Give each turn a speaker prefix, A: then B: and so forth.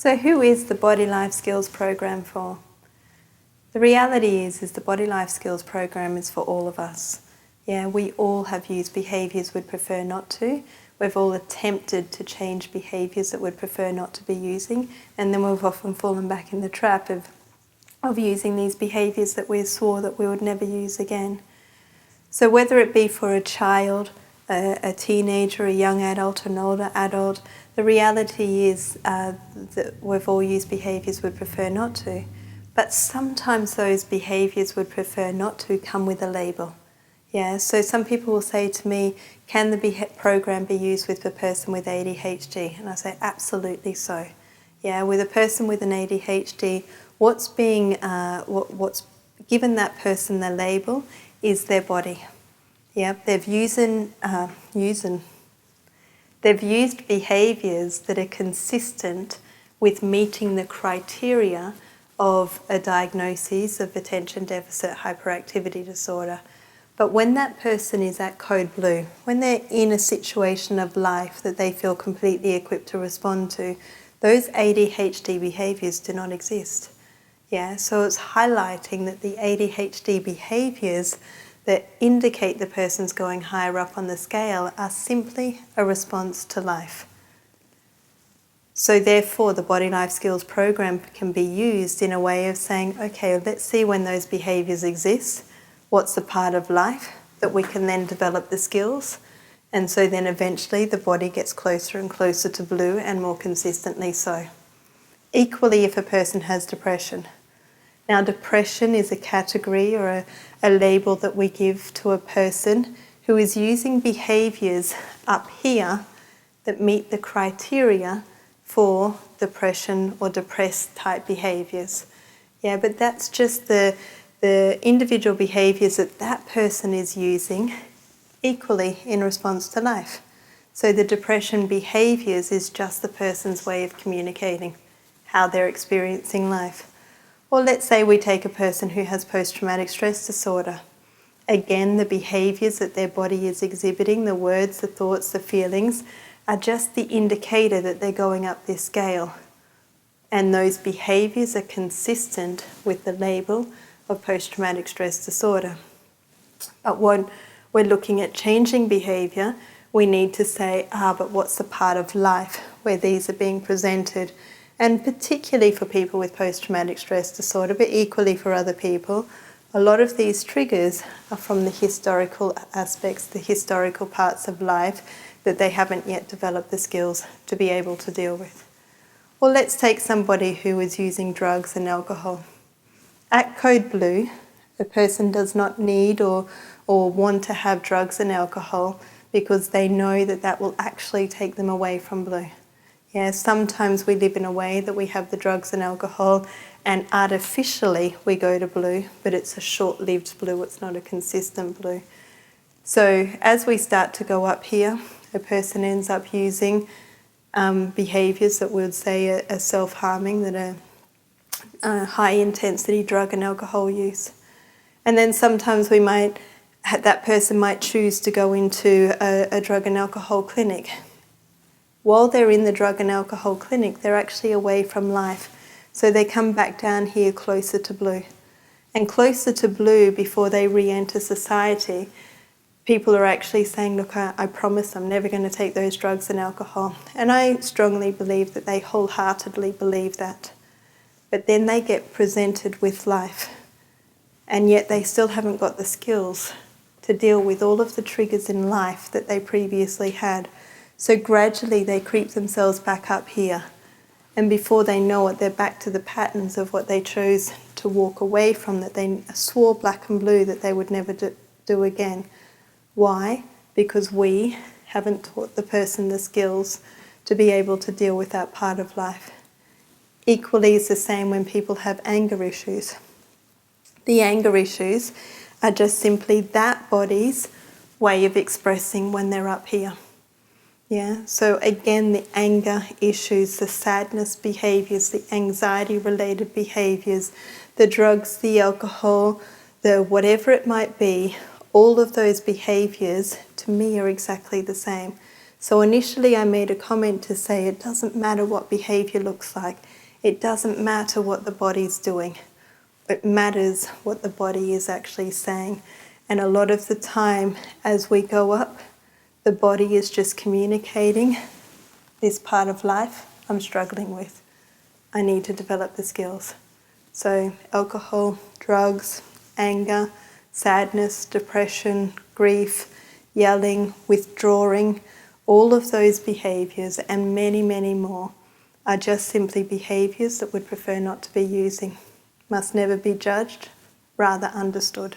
A: So who is the Body Life Skills program for? The reality is the Body Life Skills program is for all of us. Yeah, we all have used behaviours we'd prefer not to. We've all attempted to change behaviours that we'd prefer not to be using, and then we've often fallen back in the trap of using these behaviours that we swore that we would never use again. So whether it be for a child, a teenager, a young adult, an older adult, the reality is that we've all used behaviours we'd prefer not to. But sometimes those behaviours we'd prefer not to come with a label. Yeah, so some people will say to me, can the program be used with a person with ADHD? And I say, absolutely so. Yeah, with a person with an ADHD, what's given that person the label is their body. Yeah, they've used behaviours that are consistent with meeting the criteria of a diagnosis of attention deficit hyperactivity disorder. But when that person is at code blue, when they're in a situation of life that they feel completely equipped to respond to, those ADHD behaviours do not exist. Yeah, so it's highlighting that the ADHD behaviours that indicate the person's going higher up on the scale are simply a response to life. So therefore, the Body Life Skills program can be used in a way of saying, okay, let's see when those behaviours exist, what's the part of life that we can then develop the skills, and so then eventually the body gets closer and closer to blue and more consistently so. Equally, if a person has depression. Now, depression is a category or a label that we give to a person who is using behaviours up here that meet the criteria for depression or depressed type behaviours. Yeah, but that's just the individual behaviours that that person is using equally in response to life. So the depression behaviours is just the person's way of communicating how they're experiencing life. Or let's say we take a person who has post-traumatic stress disorder. Again, the behaviours that their body is exhibiting, the words, the thoughts, the feelings, are just the indicator that they're going up this scale. And those behaviours are consistent with the label of post-traumatic stress disorder. But when we're looking at changing behaviour, we need to say, but what's the part of life where these are being presented? And particularly for people with post-traumatic stress disorder, but equally for other people, a lot of these triggers are from the historical aspects, the historical parts of life that they haven't yet developed the skills to be able to deal with. Well, let's take somebody who is using drugs and alcohol. At code blue, a person does not need or want to have drugs and alcohol because they know that that will actually take them away from blue. Yeah, sometimes we live in a way that we have the drugs and alcohol and artificially we go to blue, but it's a short-lived blue, it's not a consistent blue. So as we start to go up here, a person ends up using behaviours that we would say are self-harming, that are high-intensity drug and alcohol use. And then sometimes that person might choose to go into a drug and alcohol clinic. While they're in the drug and alcohol clinic, they're actually away from life. So they come back down here closer to blue. And closer to blue before they re-enter society, people are actually saying, look, I promise I'm never going to take those drugs and alcohol. And I strongly believe that they wholeheartedly believe that. But then they get presented with life. And yet they still haven't got the skills to deal with all of the triggers in life that they previously had. So gradually they creep themselves back up here. And before they know it, they're back to the patterns of what they chose to walk away from, that they swore black and blue that they would never do again. Why? Because we haven't taught the person the skills to be able to deal with that part of life. Equally is the same when people have anger issues. The anger issues are just simply that body's way of expressing when they're up here. Yeah, so again, the anger issues, the sadness behaviours, the anxiety-related behaviours, the drugs, the alcohol, the whatever it might be, all of those behaviours to me are exactly the same. So initially I made a comment to say it doesn't matter what behaviour looks like. It doesn't matter what the body's doing. It matters what the body is actually saying. And a lot of the time, as we go up, the body is just communicating, this part of life I'm struggling with. I need to develop the skills. So alcohol, drugs, anger, sadness, depression, grief, yelling, withdrawing, all of those behaviours and many, many more are just simply behaviours that we'd prefer not to be using. Must never be judged, rather understood.